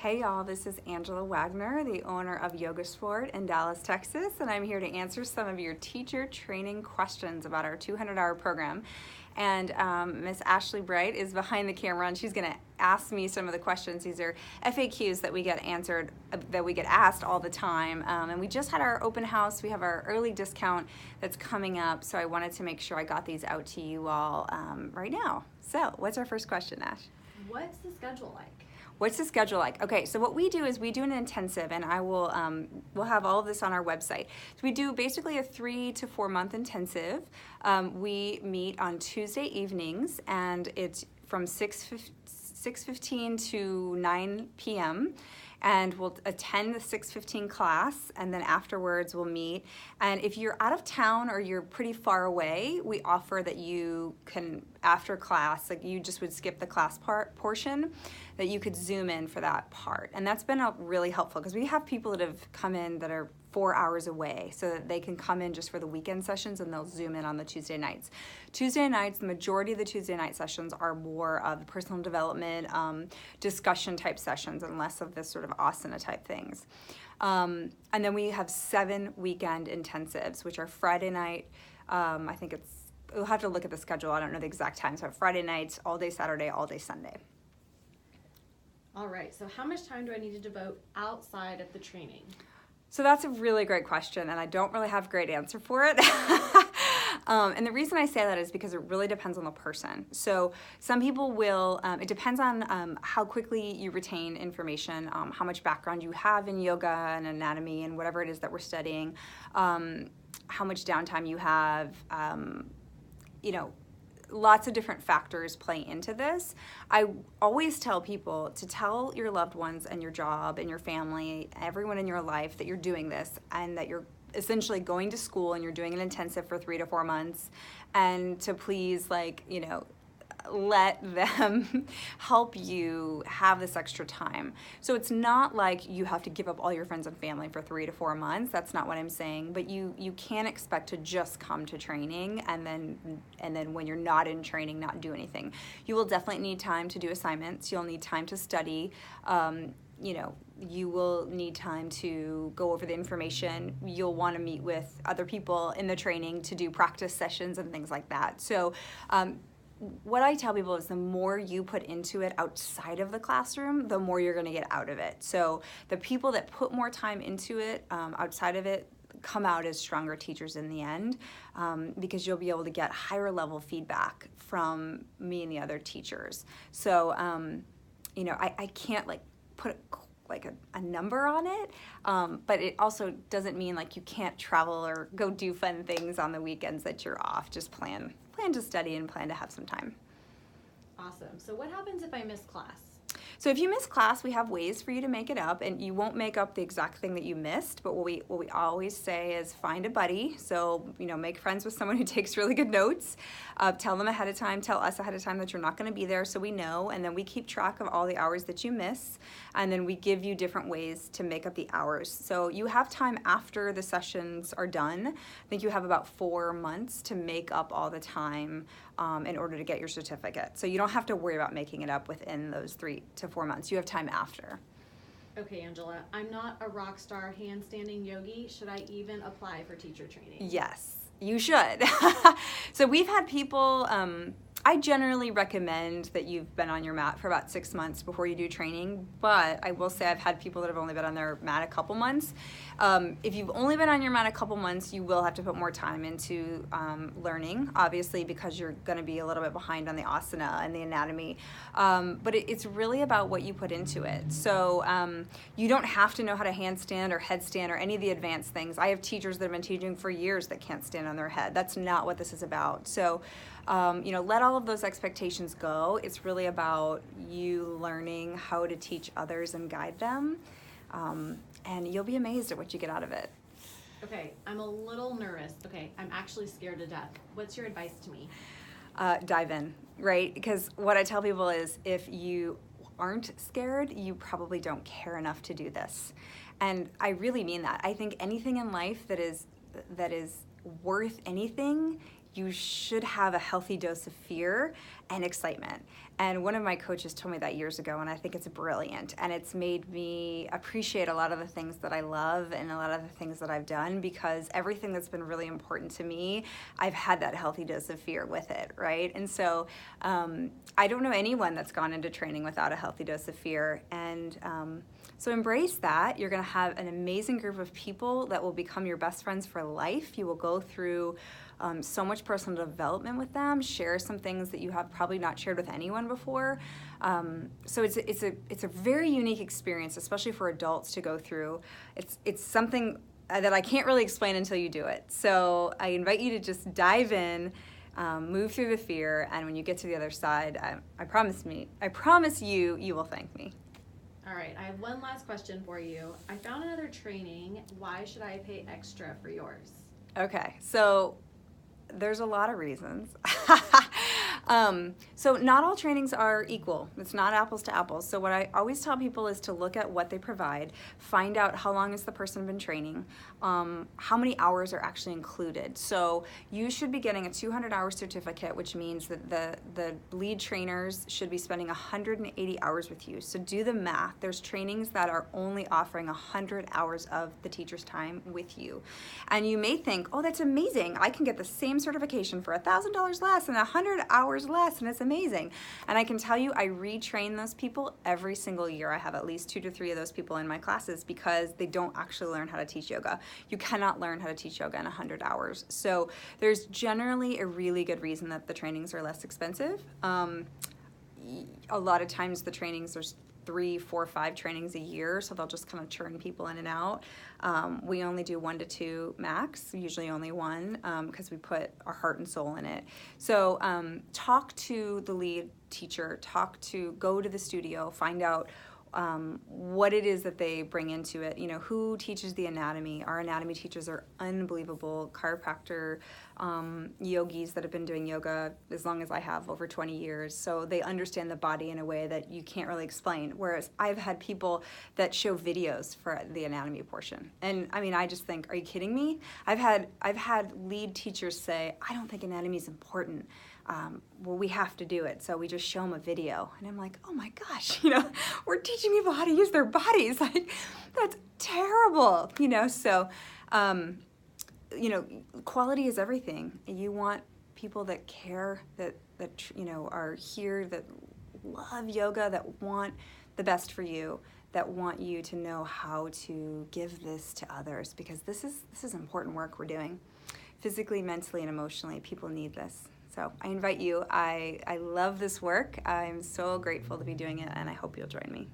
Hey y'all, this is Angela Wagner, the owner of Yoga Sport in Dallas, Texas, and I'm here to answer some of your teacher training questions about our 200-hour program. And Miss Ashley Bright is behind the camera, and she's going to ask me some of the questions. These are FAQs that we get answered, that we get asked all the time. And we just had our open house. We have our early discount that's coming up, so I wanted to make sure I got these out to you all right now. So, what's our first question, Ash? What's the schedule like? What's the schedule like? Okay, so what we do is we do an intensive, and I will we'll have all of this on our website. So we do basically a 3 to 4 month intensive. We meet on Tuesday evenings, and it's from 6:15 to 9 p.m. And we'll attend the 6:15 class, and then afterwards we'll meet. And if you're out of town or you're pretty far away, we offer that you can, after class, like you just would skip the class portion, that you could Zoom in for that part. And that's been really helpful because we have people that have come in that are 4 hours away, so that they can come in just for the weekend sessions and they'll Zoom in on the Tuesday nights. Tuesday nights, the majority of the Tuesday night sessions are more of the personal development, discussion type sessions, and less of this sort of asana type things. And then we have 7 weekend intensives, which are Friday night. I think we'll have to look at the schedule. I don't know the exact time. So Friday nights, all day Saturday, all day Sunday. All right, so how much time do I need to devote outside of the training? So that's a really great question, and I don't really have a great answer for it. And the reason I say that is because it really depends on the person. So some people will, it depends on how quickly you retain information, how much background you have in yoga and anatomy and whatever it is that we're studying, how much downtime you have, lots of different factors play into this. I always tell people to tell your loved ones and your job and your family, everyone in your life, that you're doing this and that you're essentially going to school and you're doing an intensive for 3 to 4 months, and to please, let them help you have this extra time. So it's not like you have to give up all your friends and family for 3 to 4 months. That's not what I'm saying. But you can't expect to just come to training and then when you're not in training, not do anything. You will definitely need time to do assignments. You'll need time to study. You will need time to go over the information. You'll want to meet with other people in the training to do practice sessions and things like that. So what I tell people is the more you put into it outside of the classroom, the more you're going to get out of it. So the people that put more time into it outside of it come out as stronger teachers in the end, because you'll be able to get higher level feedback from me and the other teachers. So, I can't put a number on it, but it also doesn't mean you can't travel or go do fun things on the weekends that you're off. Just plan to study and plan to have some time. Awesome. So what happens if I miss class? So if you miss class, we have ways for you to make it up, and you won't make up the exact thing that you missed, but what we always say is find a buddy. So, make friends with someone who takes really good notes. Tell them ahead of time, tell us ahead of time that you're not going to be there so we know, and then we keep track of all the hours that you miss, and then we give you different ways to make up the hours. So you have time after the sessions are done. I think you have about 4 months to make up all the time in order to get your certificate. So you don't have to worry about making it up within those 3 to 4 months. You have time after. Okay, Angela, I'm not a rock star handstanding yogi. Should I even apply for teacher training? Yes, you should. So we've had people, I generally recommend that you've been on your mat for about 6 months before you do training, but I will say I've had people that have only been on their mat a couple months. If you've only been on your mat a couple months, you will have to put more time into learning, obviously, because you're going to be a little bit behind on the asana and the anatomy. But it's really about what you put into it. So you don't have to know how to handstand or headstand or any of the advanced things. I have teachers that have been teaching for years that can't stand on their head. That's not what this is about. So let all of those expectations go. It's really about you learning how to teach others and guide them, and you'll be amazed at what you get out of it. Okay, I'm a little nervous. Okay, I'm actually scared to death. What's your advice to me? Dive in, right? Because what I tell people is if you aren't scared, you probably don't care enough to do this. And I really mean that. I think anything in life that is worth anything, you should have a healthy dose of fear, and excitement. And one of my coaches told me that years ago, and I think it's brilliant. And it's made me appreciate a lot of the things that I love and a lot of the things that I've done, because everything that's been really important to me, I've had that healthy dose of fear with it, right? And so I don't know anyone that's gone into training without a healthy dose of fear. And so embrace that. You're going to have an amazing group of people that will become your best friends for life. You will go through so much personal development with them, share some things that you have probably not shared with anyone before. So it's a very unique experience, especially for adults to go through. It's something that I can't really explain until you do it. So I invite you to just dive in, move through the fear, and when you get to the other side, I promise you, you will thank me. All right, I have one last question for you. I found another training. Why should I pay extra for yours? Okay, so there's a lot of reasons. So not all trainings are equal. It's not apples to apples. So what I always tell people is to look at what they provide, find out how long has the person been training, how many hours are actually included. So you should be getting a 200-hour certificate, which means that the lead trainers should be spending 180 hours with you. So do the math. There's trainings that are only offering 100 hours of the teacher's time with you. And you may think, oh, that's amazing. I can get the same certification for $1,000 less and 100 hours less, and it's amazing. And I can tell you, I retrain those people every single year. I have at least 2 to 3 of those people in my classes because they don't actually learn how to teach yoga. You cannot learn how to teach yoga in 100 hours. So there's generally a really good reason that the trainings are less expensive. A lot of times the trainings, there's 3, 4, 5 trainings a year, so they'll just kind of churn people in and out. We only do 1 to 2 max, usually only 1, because we put our heart and soul in it. So talk to the lead teacher, go to the studio, find out what it is that they bring into it. You know, who teaches the anatomy? Our anatomy teachers are unbelievable. Chiropractor, yogis that have been doing yoga as long as I have, over 20 years. So they understand the body in a way that you can't really explain. Whereas I've had people that show videos for the anatomy portion. And I mean, I just think, are you kidding me? I've had lead teachers say, I don't think anatomy is important. Well, we have to do it, so we just show them a video. And I'm like, oh my gosh, you know, we're teaching people how to use their bodies. Like, that's terrible, you know. So, you know, quality is everything. You want people that care, that you know, are here, that love yoga, that want the best for you, that want you to know how to give this to others, because this is important work we're doing. Physically, mentally, and emotionally, people need this. So I invite you. I love this work. I'm so grateful to be doing it, and I hope you'll join me.